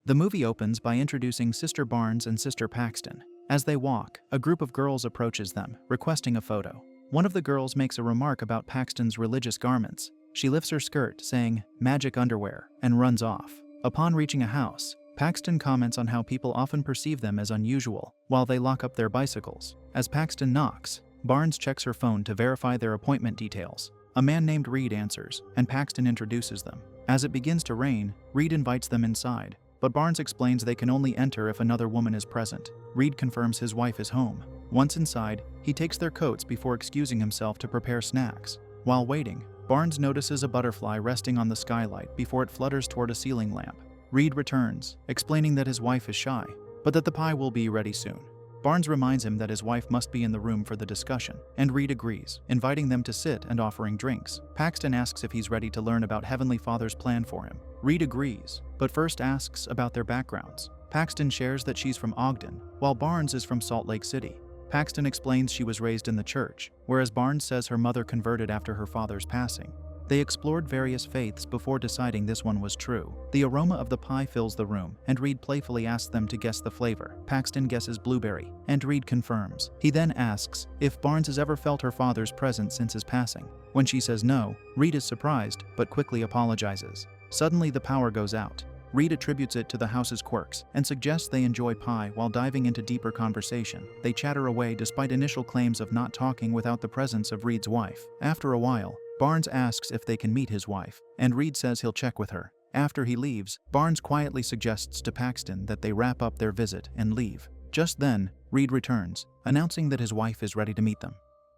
The movie opens by introducing Sister Barnes and Sister Paxton. As they walk, a group of girls approaches them, requesting a photo. One of the girls makes a remark about Paxton's religious garments. She lifts her skirt, saying, "magic underwear," and runs off. Upon reaching a house, Paxton comments on how people often perceive them as unusual, while they lock up their bicycles. As Paxton knocks, Barnes checks her phone to verify their appointment details. A man named Reed answers, and Paxton introduces them. As it begins to rain, Reed invites them inside, but Barnes explains they can only enter if another woman is present. Reed confirms his wife is home. Once inside, he takes their coats before excusing himself to prepare snacks. While waiting, Barnes notices a butterfly resting on the skylight before it flutters toward a ceiling lamp. Reed returns, explaining that his wife is shy, but that the pie will be ready soon. Barnes reminds him that his wife must be in the room for the discussion, and Reed agrees, inviting them to sit and offering drinks. Paxton asks if he's ready to learn about Heavenly Father's plan for him. Reed agrees, but first asks about their backgrounds. Paxton shares that she's from Ogden, while Barnes is from Salt Lake City. Paxton explains she was raised in the church, whereas Barnes says her mother converted after her father's passing. They explored various faiths before deciding this one was true. The aroma of the pie fills the room, and Reed playfully asks them to guess the flavor. Paxton guesses blueberry, and Reed confirms. He then asks if Barnes has ever felt her father's presence since his passing. When she says no, Reed is surprised, but quickly apologizes. Suddenly the power goes out. Reed attributes it to the house's quirks and suggests they enjoy pie while diving into deeper conversation. They chatter away despite initial claims of not talking without the presence of Reed's wife. After a while, Barnes asks if they can meet his wife, and Reed says he'll check with her. After he leaves, Barnes quietly suggests to Paxton that they wrap up their visit and leave. Just then, Reed returns, announcing that his wife is ready to meet them.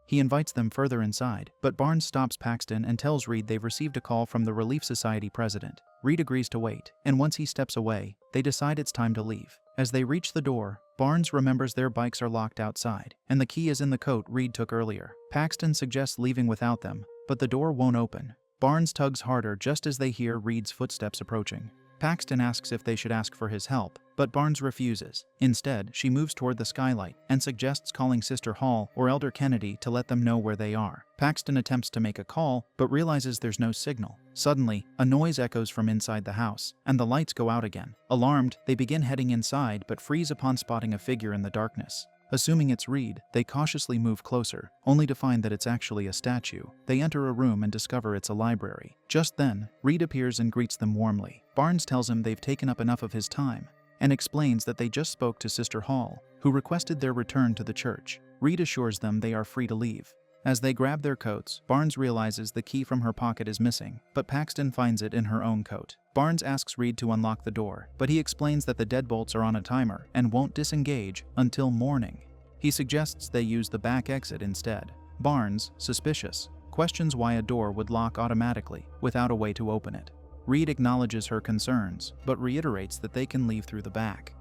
He invites them further inside, but Barnes stops Paxton and tells Reed they've received a call from the Relief Society president. Reed agrees to wait, and once he steps away, they decide it's time to leave. As they reach the door, Barnes remembers their bikes are locked outside, and the key is in the coat Reed took earlier. Paxton suggests leaving without them, but the door won't open. Barnes tugs harder just as they hear Reed's footsteps approaching. Paxton asks if they should ask for his help, but Barnes refuses. Instead, she moves toward the skylight and suggests calling Sister Hall or Elder Kennedy to let them know where they are. Paxton attempts to make a call, but realizes there's no signal. Suddenly, a noise echoes from inside the house, and the lights go out again. Alarmed, they begin heading inside but freeze upon spotting a figure in the darkness. Assuming it's Reed, they cautiously move closer, only to find that it's actually a statue. They enter a room and discover it's a library. Just then, Reed appears and greets them warmly. Barnes tells him they've taken up enough of his time, and explains that they just spoke to Sister Hall, who requested their return to the church. Reed assures them they are free to leave. As they grab their coats, Barnes realizes the key from her pocket is missing, but Paxton finds it in her own coat. Barnes asks Reed to unlock the door, but he explains that the deadbolts are on a timer and won't disengage until morning. He suggests they use the back exit instead. Barnes, suspicious, questions why a door would lock automatically without a way to open it. Reed acknowledges her concerns, but reiterates that they can leave through the back.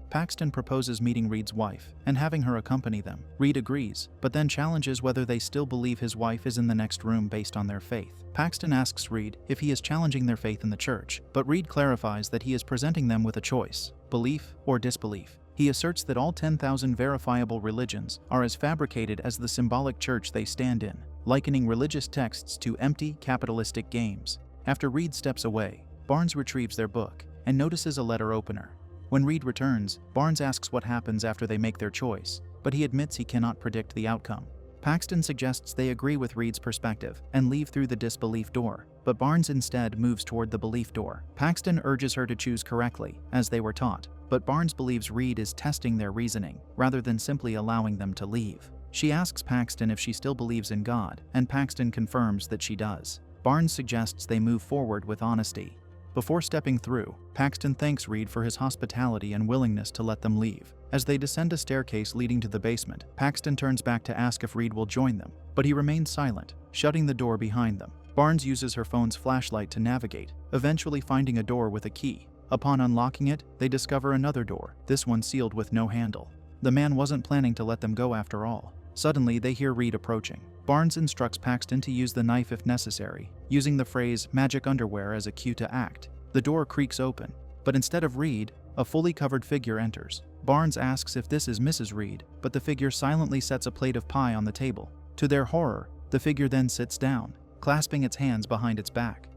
Paxton proposes meeting Reed's wife and having her accompany them. Reed agrees, but then challenges whether they still believe his wife is in the next room based on their faith. Paxton asks Reed if he is challenging their faith in the church, but Reed clarifies that he is presenting them with a choice: belief or disbelief. He asserts that all 10,000 verifiable religions are as fabricated as the symbolic church they stand in, likening religious texts to empty, capitalistic games. After Reed steps away, Barnes retrieves their book and notices a letter opener. When Reed returns, Barnes asks what happens after they make their choice, but he admits he cannot predict the outcome. Paxton suggests they agree with Reed's perspective and leave through the disbelief door, but Barnes instead moves toward the belief door. Paxton urges her to choose correctly, as they were taught, but Barnes believes Reed is testing their reasoning, rather than simply allowing them to leave. She asks Paxton if she still believes in God, and Paxton confirms that she does. Barnes suggests they move forward with honesty. Before stepping through, Paxton thanks Reed for his hospitality and willingness to let them leave. As they descend a staircase leading to the basement, Paxton turns back to ask if Reed will join them, but he remains silent, shutting the door behind them. Barnes uses her phone's flashlight to navigate, eventually finding a door with a key. Upon unlocking it, they discover another door, this one sealed with no handle. The man wasn't planning to let them go after all. Suddenly, they hear Reed approaching. Barnes instructs Paxton to use the knife if necessary, using the phrase "magic underwear" as a cue to act. The door creaks open, but instead of Reed, a fully covered figure enters. Barnes asks if this is Mrs. Reed, but the figure silently sets a plate of pie on the table. To their horror, the figure then sits down, clasping its hands behind its back.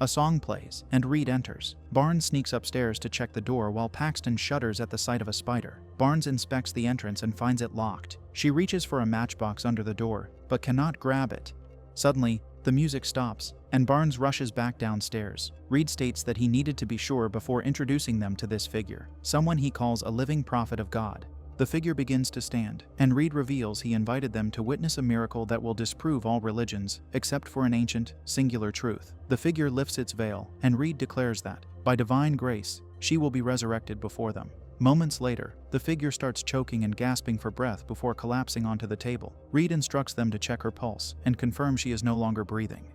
A song plays, and Reed enters. Barnes sneaks upstairs to check the door while Paxton shudders at the sight of a spider. Barnes inspects the entrance and finds it locked. She reaches for a matchbox under the door, but cannot grab it. Suddenly, the music stops, and Barnes rushes back downstairs. Reed states that he needed to be sure before introducing them to this figure, someone he calls a living prophet of God. The figure begins to stand, and Reed reveals he invited them to witness a miracle that will disprove all religions, except for an ancient, singular truth. The figure lifts its veil, and Reed declares that, by divine grace, she will be resurrected before them. Moments later, the figure starts choking and gasping for breath before collapsing onto the table. Reed instructs them to check her pulse and confirm she is no longer breathing.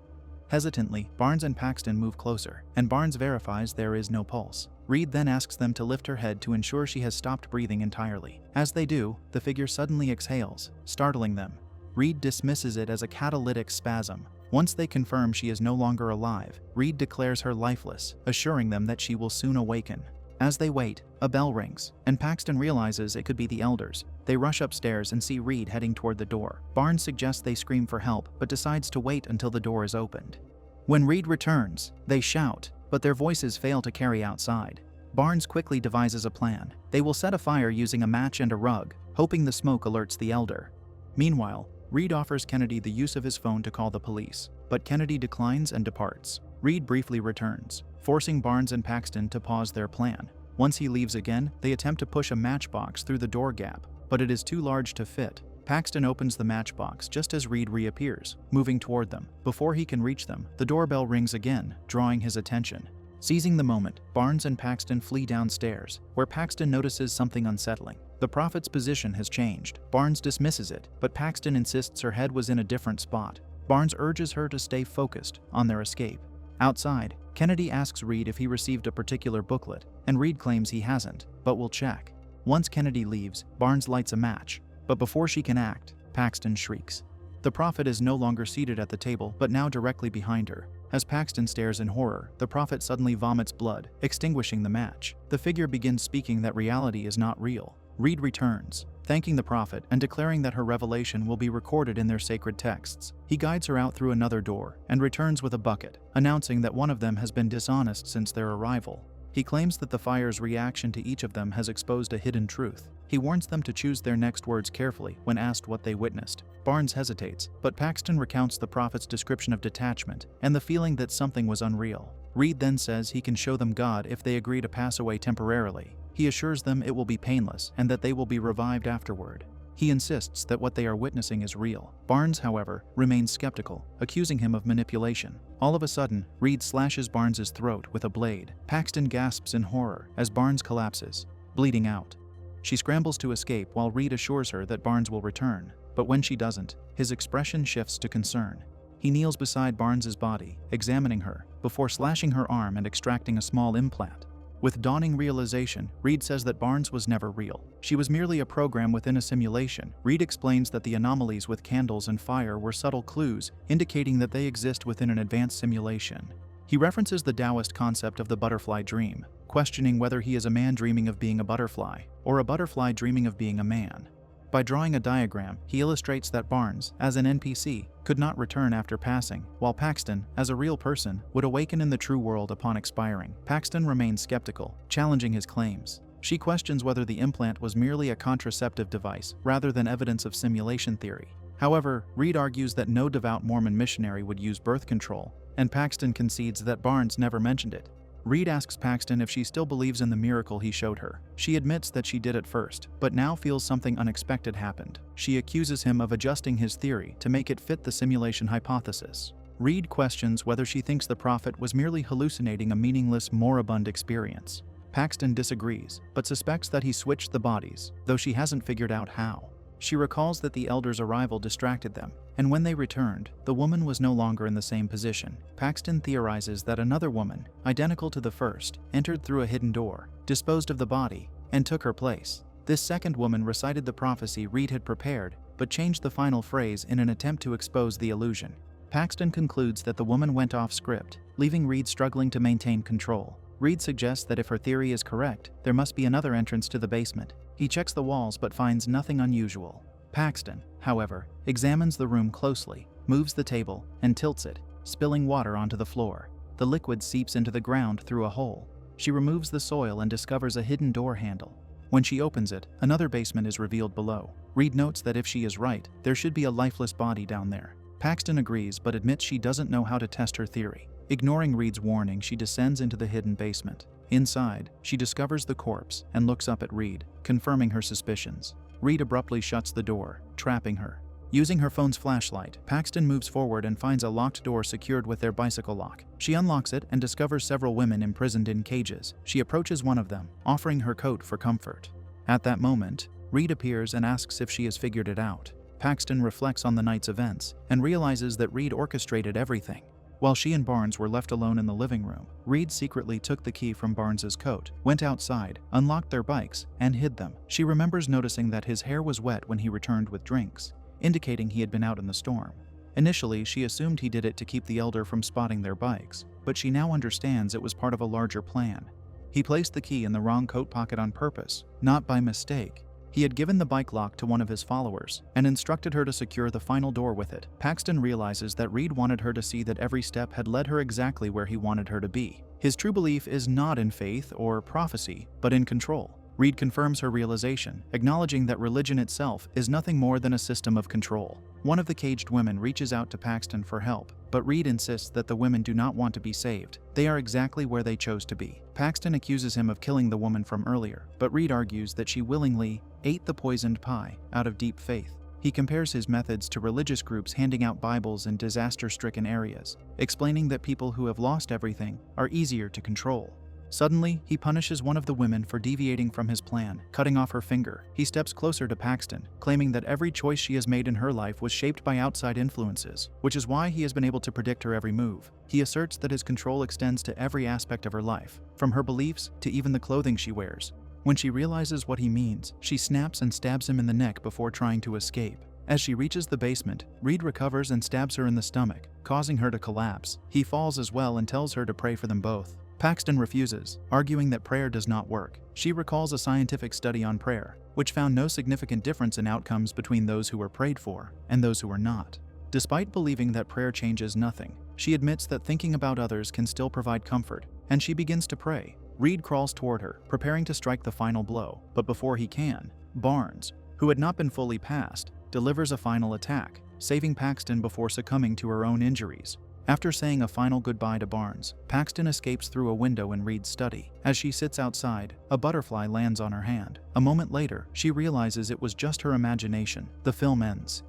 Hesitantly, Barnes and Paxton move closer, and Barnes verifies there is no pulse. Reed then asks them to lift her head to ensure she has stopped breathing entirely. As they do, the figure suddenly exhales, startling them. Reed dismisses it as a catalytic spasm. Once they confirm she is no longer alive, Reed declares her lifeless, assuring them that she will soon awaken. As they wait, a bell rings, and Paxton realizes it could be the elders. They rush upstairs and see Reed heading toward the door. Barnes suggests they scream for help, but decides to wait until the door is opened. When Reed returns, they shout, but their voices fail to carry outside. Barnes quickly devises a plan. They will set a fire using a match and a rug, hoping the smoke alerts the elder. Meanwhile, Reed offers Kennedy the use of his phone to call the police, but Kennedy declines and departs. Reed briefly returns, forcing Barnes and Paxton to pause their plan. Once he leaves again, they attempt to push a matchbox through the door gap, but it is too large to fit. Paxton opens the matchbox just as Reed reappears, moving toward them. Before he can reach them, the doorbell rings again, drawing his attention. Seizing the moment, Barnes and Paxton flee downstairs, where Paxton notices something unsettling. The prophet's position has changed. Barnes dismisses it, but Paxton insists her head was in a different spot. Barnes urges her to stay focused on their escape. Outside, Kennedy asks Reed if he received a particular booklet, and Reed claims he hasn't, but will check. Once Kennedy leaves, Barnes lights a match, but before she can act, Paxton shrieks. The prophet is no longer seated at the table, but now directly behind her. As Paxton stares in horror, the prophet suddenly vomits blood, extinguishing the match. The figure begins speaking that reality is not real. Reed returns, thanking the prophet and declaring that her revelation will be recorded in their sacred texts. He guides her out through another door and returns with a bucket, announcing that one of them has been dishonest since their arrival. He claims that the fire's reaction to each of them has exposed a hidden truth. He warns them to choose their next words carefully when asked what they witnessed. Barnes hesitates, but Paxton recounts the prophet's description of detachment and the feeling that something was unreal. Reed then says he can show them God if they agree to pass away temporarily. He assures them it will be painless and that they will be revived afterward. He insists that what they are witnessing is real. Barnes, however, remains skeptical, accusing him of manipulation. All of a sudden, Reed slashes Barnes's throat with a blade. Paxton gasps in horror as Barnes collapses, bleeding out. She scrambles to escape while Reed assures her that Barnes will return, but when she doesn't, his expression shifts to concern. He kneels beside Barnes's body, examining her, before slashing her arm and extracting a small implant. With dawning realization, Reed says that Barnes was never real. She was merely a program within a simulation. Reed explains that the anomalies with candles and fire were subtle clues, indicating that they exist within an advanced simulation. He references the Taoist concept of the butterfly dream, questioning whether he is a man dreaming of being a butterfly, or a butterfly dreaming of being a man. By drawing a diagram, he illustrates that Barnes, as an NPC, could not return after passing, while Paxton, as a real person, would awaken in the true world upon expiring. Paxton remains skeptical, challenging his claims. She questions whether the implant was merely a contraceptive device, rather than evidence of simulation theory. However, Reed argues that no devout Mormon missionary would use birth control, and Paxton concedes that Barnes never mentioned it. Reed asks Paxton if she still believes in the miracle he showed her. She admits that she did at first, but now feels something unexpected happened. She accuses him of adjusting his theory to make it fit the simulation hypothesis. Reed questions whether she thinks the prophet was merely hallucinating a meaningless, moribund experience. Paxton disagrees, but suspects that he switched the bodies, though she hasn't figured out how. She recalls that the elders' arrival distracted them, and when they returned, the woman was no longer in the same position. Paxton theorizes that another woman, identical to the first, entered through a hidden door, disposed of the body, and took her place. This second woman recited the prophecy Reed had prepared, but changed the final phrase in an attempt to expose the illusion. Paxton concludes that the woman went off script, leaving Reed struggling to maintain control. Reed suggests that if her theory is correct, there must be another entrance to the basement. He checks the walls but finds nothing unusual. Paxton, however, examines the room closely, moves the table, and tilts it, spilling water onto the floor. The liquid seeps into the ground through a hole. She removes the soil and discovers a hidden door handle. When she opens it, another basement is revealed below. Reed notes that if she is right, there should be a lifeless body down there. Paxton agrees but admits she doesn't know how to test her theory. Ignoring Reed's warning, she descends into the hidden basement. Inside, she discovers the corpse and looks up at Reed, confirming her suspicions. Reed abruptly shuts the door, trapping her. Using her phone's flashlight, Paxton moves forward and finds a locked door secured with their bicycle lock. She unlocks it and discovers several women imprisoned in cages. She approaches one of them, offering her coat for comfort. At that moment, Reed appears and asks if she has figured it out. Paxton reflects on the night's events and realizes that Reed orchestrated everything. While she and Barnes were left alone in the living room, Reed secretly took the key from Barnes's coat, went outside, unlocked their bikes, and hid them. She remembers noticing that his hair was wet when he returned with drinks, indicating he had been out in the storm. Initially, she assumed he did it to keep the elder from spotting their bikes, but she now understands it was part of a larger plan. He placed the key in the wrong coat pocket on purpose, not by mistake. He had given the bike lock to one of his followers and instructed her to secure the final door with it. Paxton realizes that Reed wanted her to see that every step had led her exactly where he wanted her to be. His true belief is not in faith or prophecy, but in control. Reed confirms her realization, acknowledging that religion itself is nothing more than a system of control. One of the caged women reaches out to Paxton for help, but Reed insists that the women do not want to be saved. They are exactly where they chose to be. Paxton accuses him of killing the woman from earlier, but Reed argues that she willingly ate the poisoned pie out of deep faith. He compares his methods to religious groups handing out Bibles in disaster-stricken areas, explaining that people who have lost everything are easier to control. Suddenly, he punishes one of the women for deviating from his plan, cutting off her finger. He steps closer to Paxton, claiming that every choice she has made in her life was shaped by outside influences, which is why he has been able to predict her every move. He asserts that his control extends to every aspect of her life, from her beliefs to even the clothing she wears. When she realizes what he means, she snaps and stabs him in the neck before trying to escape. As she reaches the basement, Reed recovers and stabs her in the stomach, causing her to collapse. He falls as well and tells her to pray for them both. Paxton refuses, arguing that prayer does not work. She recalls a scientific study on prayer, which found no significant difference in outcomes between those who were prayed for and those who were not. Despite believing that prayer changes nothing, she admits that thinking about others can still provide comfort, and she begins to pray. Reed crawls toward her, preparing to strike the final blow, but before he can, Barnes, who had not been fully passed, delivers a final attack, saving Paxton before succumbing to her own injuries. After saying a final goodbye to Barnes, Paxton escapes through a window in Reed's study. As she sits outside, a butterfly lands on her hand. A moment later, she realizes it was just her imagination. The film ends.